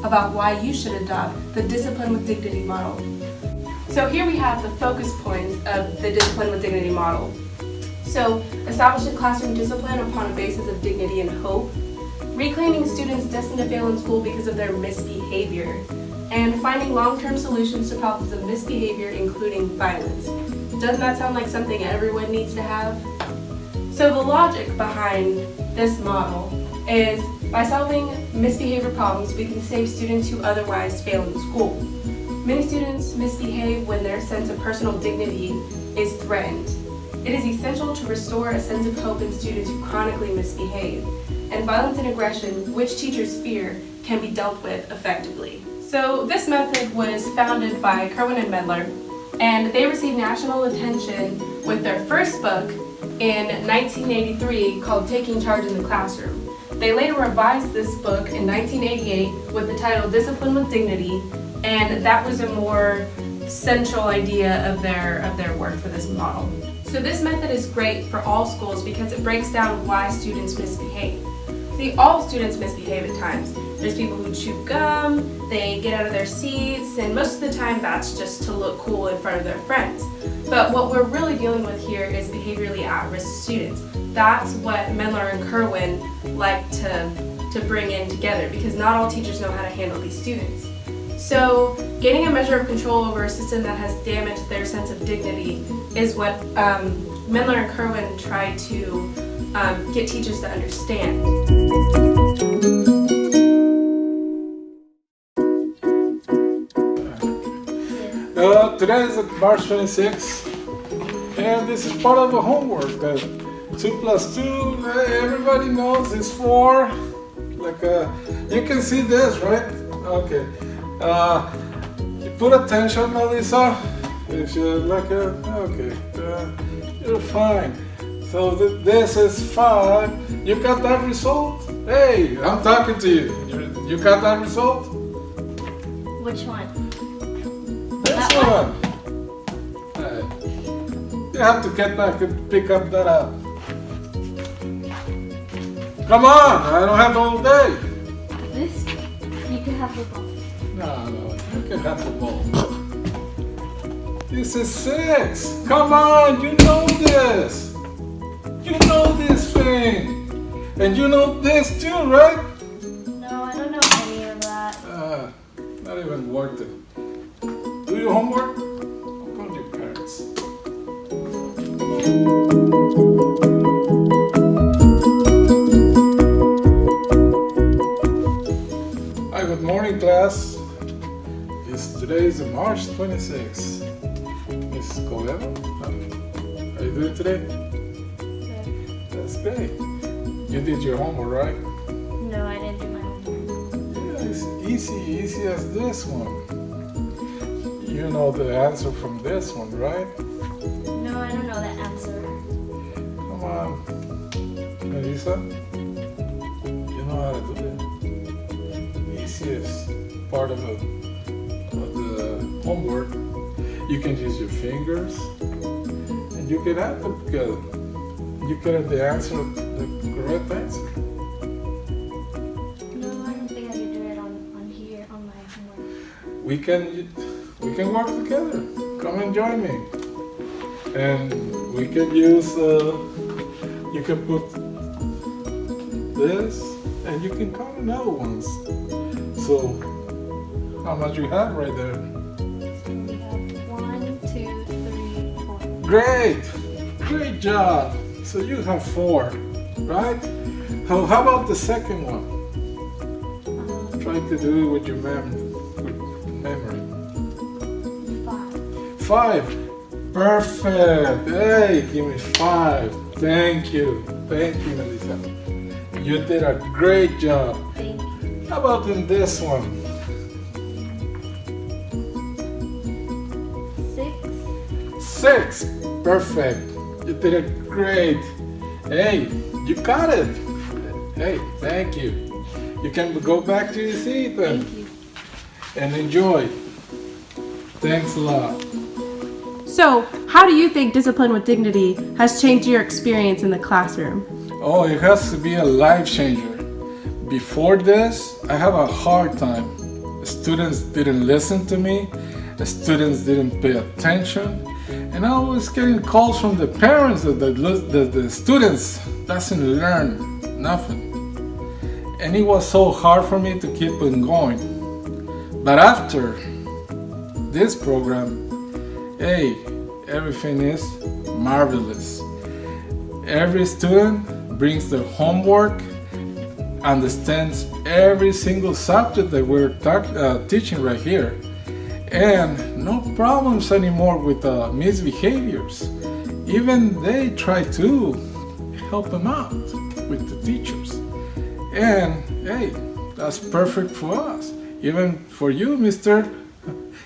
about why you should adopt the Discipline with Dignity model. So here we have the focus points of the Discipline with Dignity model. So, establishing classroom discipline upon a basis of dignity and hope, reclaiming students destined to fail in school because of their misbehavior, and finding long-term solutions to problems of misbehavior, including violence. Doesn't that sound like something everyone needs to have? So the logic behind this model is by solving misbehavior problems, we can save students who otherwise fail in school. Many students misbehave when their sense of personal dignity is threatened. It is essential to restore a sense of hope in students who chronically misbehave, and violence and aggression, which teachers fear, can be dealt with effectively. So this method was founded by Kerwin and Medler, and they received national attention with their first book in 1983 called Taking Charge in the Classroom. They later revised this book in 1988 with the title Discipline with Dignity, and that was a more central idea of their work for this model. So this method is great for all schools because it breaks down why students misbehave. See, all students misbehave at times. There's people who chew gum, they get out of their seats, and most of the time that's just to look cool in front of their friends. But what we're really dealing with here is behaviorally at-risk students. That's what Medler and Kerwin like to bring in together, because not all teachers know how to handle these students. So gaining a measure of control over a system that has damaged their sense of dignity is what Medler and Kerwin try to get teachers to understand. Today is March 26th, and this is part of the homework. That 2 plus 2, everybody knows is 4. Like you can see this, right? Okay. You put attention, Melissa. If you like it, okay, you're fine. So this is 5. You got that result? Hey, I'm talking to you. You got that result? Which one? This one. Hey, you have to get back and pick up that up. Come on, I don't have the whole day. This? You can have the ball. No, you can have the ball. This is 6. Come on, you know this. You know this thing. And you know this too, right? No, I don't know any of that. Not even worth it. Do your homework? I'll call your parents. Hi, good morning, class. Today is March 26th. Miss Coleva, how are you doing today? Good. That's great. You did your homework, right? No, I didn't do my homework. Yeah, it's easy as this one. You know the answer from this one, right? No, I don't know the answer. Come on, Melissa. You know how to do it. Easiest part of the homework. You can use your fingers, and you can add them together. You get the answer, the correct answer. No, I don't think I can do it on here on my homework. We can work together. Come and join me. And we can use, you can put this, and you can count another ones. So, how much you have right there? We have 1, 2, 3, 4. Great job. So you have 4, right? How about the second one? Try to do it with your memory. 5. 5. Perfect. Hey, give me 5. Thank you, Melissa. You did a great job. Thank you. How about in this one? 6. 6. Perfect. You did it great. Hey, you got it. Hey, thank you. You can go back to your seat then. Thank you. And enjoy. Thanks a lot. So, how do you think Discipline with Dignity has changed your experience in the classroom? Oh, it has to be a life changer. Before this, I have a hard time students didn't listen to me, the students didn't pay attention, and I was getting calls from the parents that the students doesn't learn nothing. And it was so hard for me to keep on going. But after this program, hey, everything is marvelous. Every student brings their homework, understands every single subject that we're teaching right here, and no problems anymore with misbehaviors. Even they try to help them out with the teachers. And hey, that's perfect for us. Even for you, mister.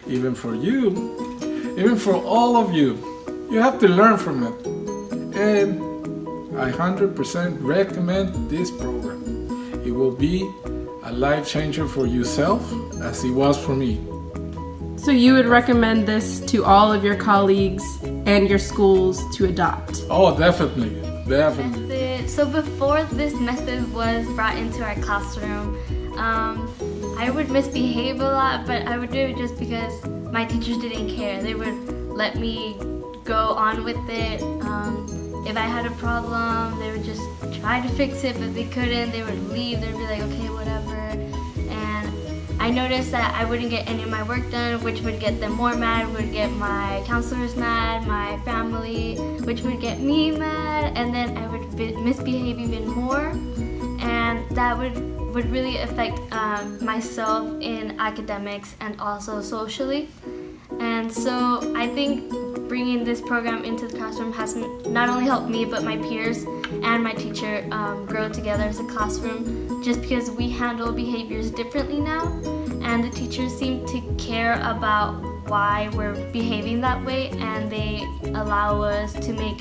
Even for you. Even for all of you. You have to learn from it. And I 100% recommend this program. It will be a life changer for yourself as it was for me. So you would recommend this to all of your colleagues and your schools to adopt? Oh, definitely. Definitely. So before this method was brought into our classroom, I would misbehave a lot, but I would do it just because my teachers didn't care. They would let me go on with it. If I had a problem, they would just try to fix it, but they couldn't. They would leave. They'd be like, okay, whatever. And I noticed that I wouldn't get any of my work done, which would get them more mad, would get my counselors mad, my family, which would get me mad, and then I would misbehave even more. And that would really affect myself in academics and also socially. And so I think bringing this program into the classroom has not only helped me, but my peers and my teacher grow together as a classroom, just because we handle behaviors differently now, and the teachers seem to care about why we're behaving that way, and they allow us to make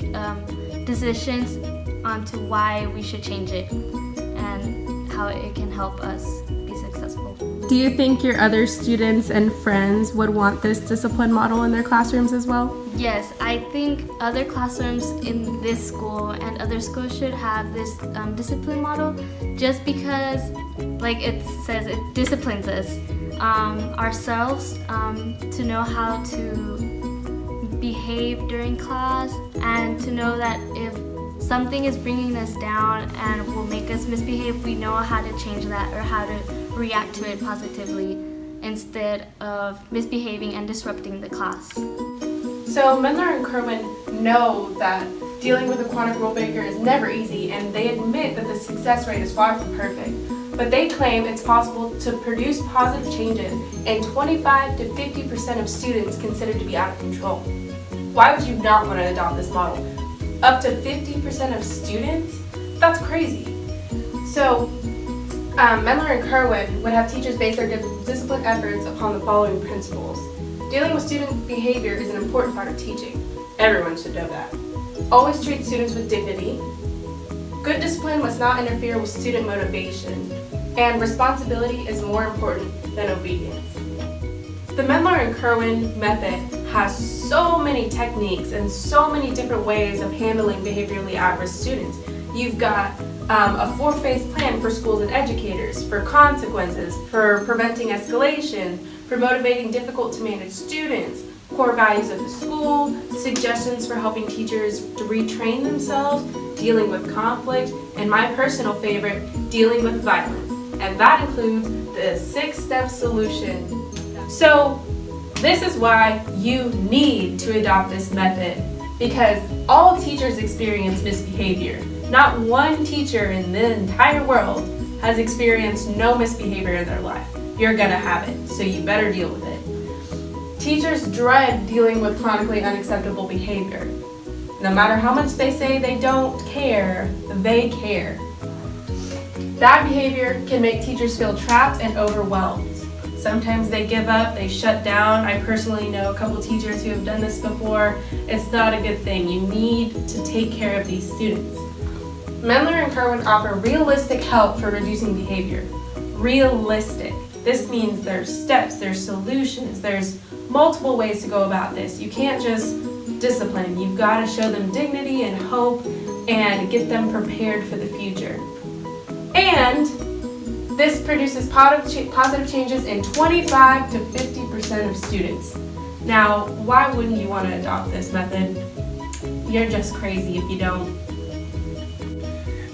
decisions onto why we should change it and how it can help us be successful. Do you think your other students and friends would want this discipline model in their classrooms as well? Yes, I think other classrooms in this school and other schools should have this discipline model, just because, like it says, it disciplines us ourselves to know how to behave during class, and to know that if something is bringing us down and will make us misbehave, we know how to change that or how to react to it positively instead of misbehaving and disrupting the class. So Mendler and Kerwin know that dealing with a chronic rule breaker is never easy, and they admit that the success rate is far from perfect. But they claim it's possible to produce positive changes in 25 to 50% of students considered to be out of control. Why would you not want to adopt this model? Up to 50% of students? That's crazy. So Mendler and Kerwin would have teachers base their discipline efforts upon the following principles. Dealing with student behavior is an important part of teaching. Everyone should know that. Always treat students with dignity. Good discipline must not interfere with student motivation. And responsibility is more important than obedience. The Mendler and Kerwin method has so many techniques and so many different ways of handling behaviorally at-risk students. You've got a 4-phase plan for schools and educators, for consequences, for preventing escalation, for motivating difficult to manage students, core values of the school, suggestions for helping teachers to retrain themselves, dealing with conflict, and my personal favorite, dealing with violence. And that includes the 6-step solution. So this is why you need to adopt this method, because all teachers experience misbehavior. Not one teacher in the entire world has experienced no misbehavior in their life. You're gonna have it, so you better deal with it. Teachers dread dealing with chronically unacceptable behavior. No matter how much they say they don't care, they care. Bad behavior can make teachers feel trapped and overwhelmed. Sometimes they give up, they shut down. I personally know a couple teachers who have done this before. It's not a good thing. You need to take care of these students. Mendler and Kerwin offer realistic help for reducing behavior. Realistic. This means there's steps, there's solutions, there's multiple ways to go about this. You can't just discipline. You've got to show them dignity and hope and get them prepared for the future. And This produces positive changes in 25 to 50% of students. Now, why wouldn't you want to adopt this method? You're just crazy if you don't.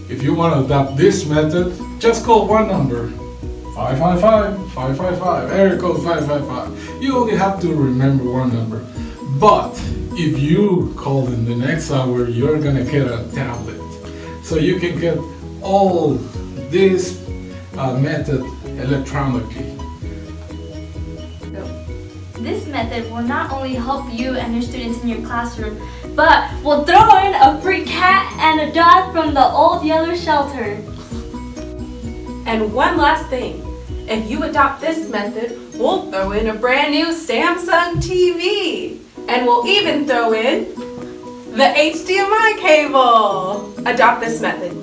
If you want to adopt this method, just call one number. 555-555, area code 555. You only have to remember one number. But if you call in the next hour, you're gonna get a tablet. So you can get all this method electronically. This method will not only help you and your students in your classroom, but will throw in a free cat and a dog from the old yellow shelter. And one last thing, if you adopt this method, we'll throw in a brand new Samsung TV. And we'll even throw in the HDMI cable. Adopt this method.